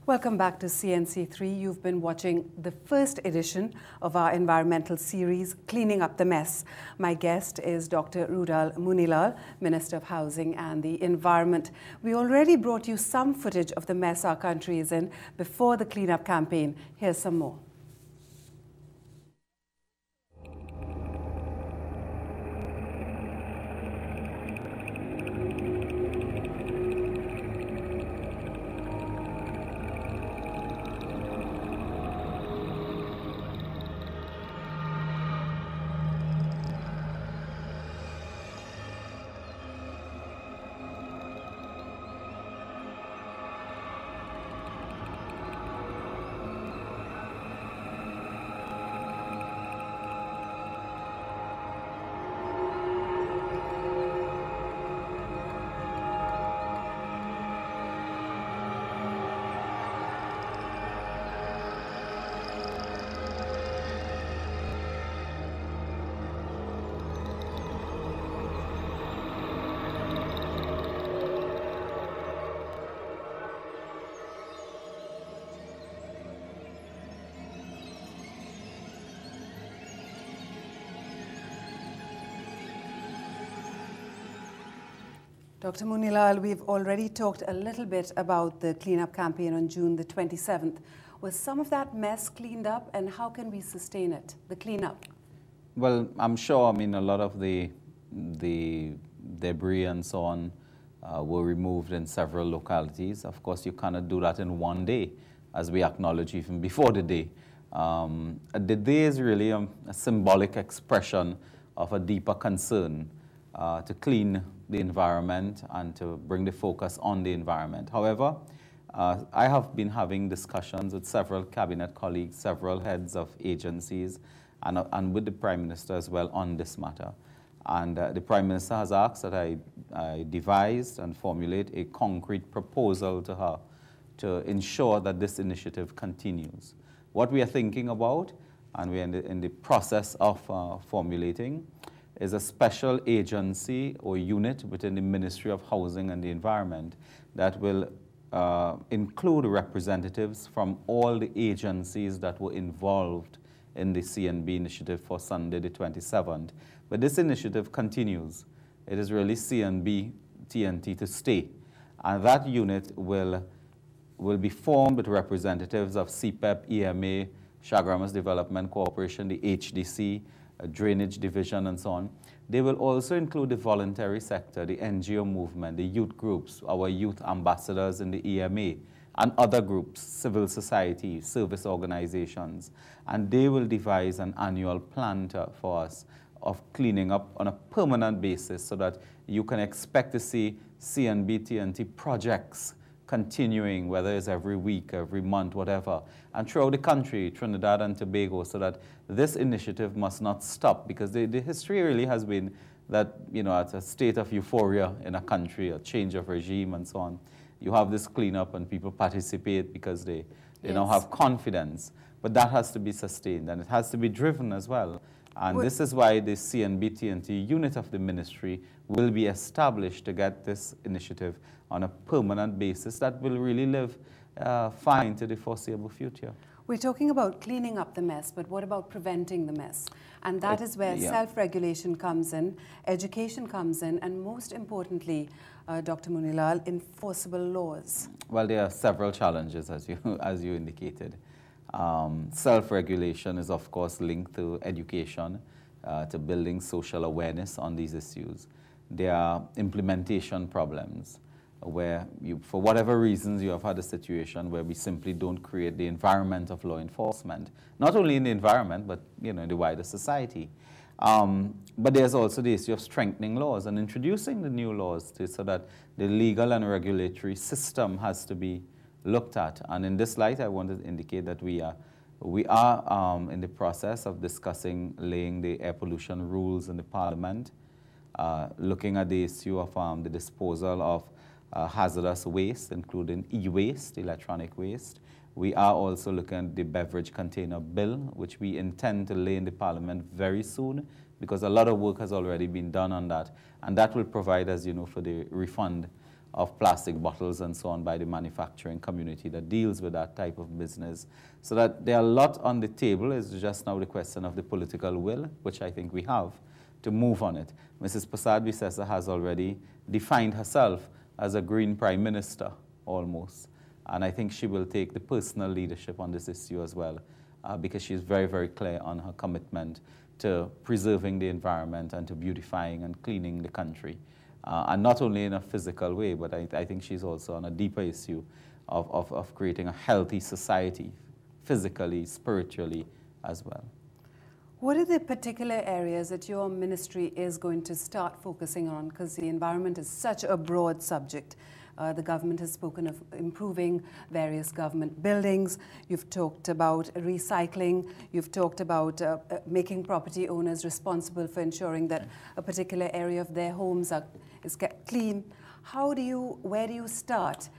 Welcome back to CNC3. You've been watching the first edition of our environmental series, Cleaning Up the Mess. My guest is Dr. Rudal Munilal, Minister of Housing and the Environment. We already brought you some footage of the mess our country is in before the cleanup campaign. Here's some more. Dr. Munilal, we've already talked a little bit about the cleanup campaign on June the 27th. Was some of that mess cleaned up, and how can we sustain it, the cleanup? Well, I'm sure, a lot of the debris and so on were removed in several localities. Of course, you cannot do that in one day, as we acknowledge even before the day. The day is really a symbolic expression of a deeper concern to clean the environment and to bring the focus on the environment. However, I have been having discussions with several cabinet colleagues, several heads of agencies, and with the Prime Minister as well on this matter. And the Prime Minister has asked that I devise and formulate a concrete proposal to her to ensure that this initiative continues. What we are thinking about, and we're in the process of formulating, is a special agency or unit within the Ministry of Housing and the Environment that will include representatives from all the agencies that were involved in the CNB initiative for Sunday the 27th. But this initiative continues. It is really CNB TNT to stay. And that unit will be formed with representatives of CPEP, EMA, Chaguaramas Development Corporation, the HDC, Drainage Division, and so on. They will also include the voluntary sector, the NGO movement, the youth groups, our youth ambassadors in the EMA, and other groups, civil society, service organizations. And they will devise an annual plan for us of cleaning up on a permanent basis so that you can expect to see CNB TNT projects continuing, whether it's every week, every month, whatever, and throughout the country, Trinidad and Tobago, so that this initiative must not stop, because the history really has been that, at a state of euphoria in a country, a change of regime and so on, you have this cleanup and people participate because they now have confidence. But that has to be sustained, and it has to be driven as well. And this is why the CNB TNT unit of the ministry will be established to get this initiative on a permanent basis that will really live fine to the foreseeable future. We're talking about cleaning up the mess, but what about preventing the mess? And that is where self-regulation comes in, education comes in, and most importantly, Dr. Munilal, enforceable laws. Well, there are several challenges, as you indicated. Self-regulation is, of course, linked to education, to building social awareness on these issues. There are implementation problems where, for whatever reasons, you have had a situation where we simply don't create the environment of law enforcement, not only in the environment, but in the wider society. But there's also the issue of strengthening laws and introducing the new laws so that the legal and regulatory system has to be looked at. And in this light, I want to indicate that we are in the process of discussing laying the air pollution rules in the Parliament, looking at the issue of the disposal of hazardous waste, including e-waste, electronic waste. We are also looking at the beverage container bill, which we intend to lay in the Parliament very soon, because a lot of work has already been done on that. And that will provide, as you know, for the refund of plastic bottles and so on by the manufacturing community that deals with that type of business. So that there are a lot on the table. It's just now the question of the political will, which I think we have, to move on it. Mrs. Prasad-Bissessar has already defined herself as a Green Prime Minister, almost. And I think she will take the personal leadership on this issue as well, because she's very, very clear on her commitment to preserving the environment and to beautifying and cleaning the country. And not only in a physical way, but I think she's also on a deeper issue of creating a healthy society, physically, spiritually as well. What are the particular areas that your ministry is going to start focusing on? Because the environment is such a broad subject. The government has spoken of improving various government buildings. You've talked about recycling. You've talked about making property owners responsible for ensuring that a particular area of their homes is kept clean. Where do you start?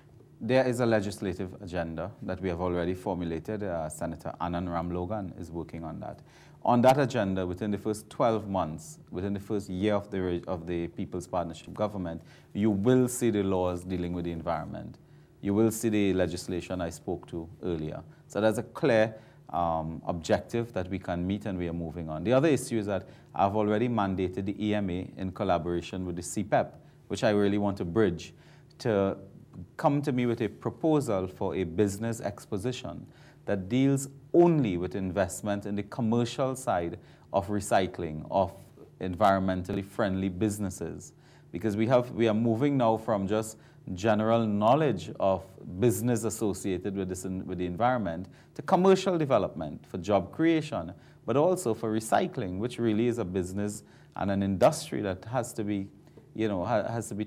There is a legislative agenda that we have already formulated. Senator Anand Ramlogan is working on that. On that agenda, within the first 12 months, within the first year of the People's Partnership Government, you will see the laws dealing with the environment. You will see the legislation I spoke to earlier. So there's a clear objective that we can meet, and we are moving on. The other issue is that I've already mandated the EMA in collaboration with the CPEP, which I really want to bridge, to come to me with a proposal for a business exposition that deals only with investment in the commercial side of recycling, of environmentally friendly businesses. Because we are moving now from just general knowledge of business associated with the environment to commercial development for job creation, but also for recycling, which really is a business and an industry that has to be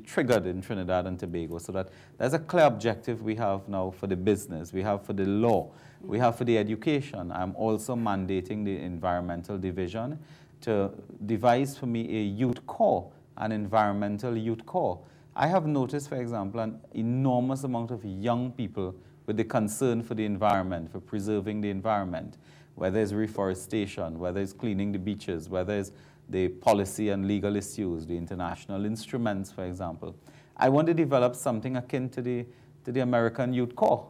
triggered in Trinidad and Tobago. So that there's a clear objective we have now for the business, we have for the law, we have for the education. I'm also mandating the environmental division to devise for me a youth corps, an environmental youth corps. I have noticed, for example, an enormous amount of young people with the concern for the environment, for preserving the environment, whether it's reforestation, whether it's cleaning the beaches, whether it's the policy and legal issues, the international instruments, for example. I want to develop something akin to the American Youth Corps,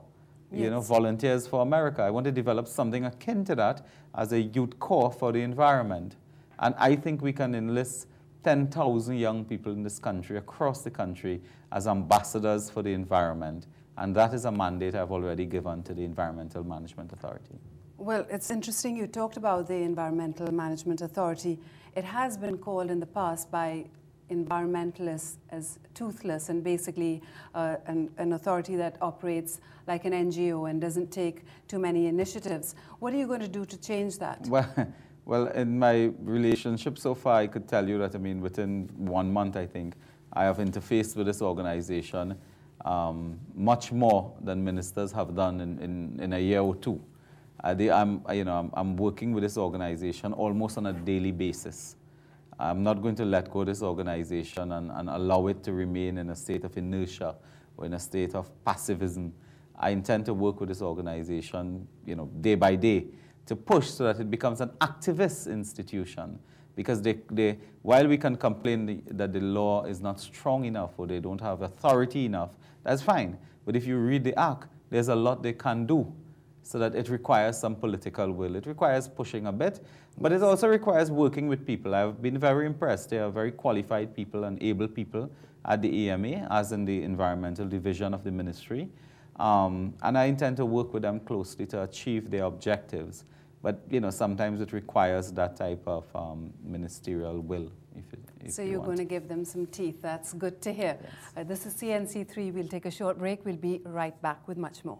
yes. Volunteers for America. I want to develop something akin to that as a youth corps for the environment. And I think we can enlist 10,000 young people in this country, across the country, as ambassadors for the environment. And that is a mandate I've already given to the Environmental Management Authority. Well, it's interesting you talked about the Environmental Management Authority. It has been called in the past by environmentalists as toothless and basically an authority that operates like an NGO and doesn't take too many initiatives. What are you going to do to change that? Well, in my relationship so far, I could tell you that, within 1 month, I think, I have interfaced with this organization much more than ministers have done in a year or two. I'm working with this organization almost on a daily basis. I'm not going to let go of this organization and allow it to remain in a state of inertia or in a state of passivism. I intend to work with this organization, day by day, to push so that it becomes an activist institution. Because while we can complain that the law is not strong enough or they don't have authority enough, that's fine. But if you read the act, there's a lot they can do. So that it requires some political will. It requires pushing a bit, but it also requires working with people. I've been very impressed. They are very qualified people and able people at the EMA, as in the environmental division of the ministry. And I intend to work with them closely to achieve their objectives. But, sometimes it requires that type of ministerial will. So you're going to give them some teeth. That's good to hear. Yes. This is CNC3. We'll take a short break. We'll be right back with much more.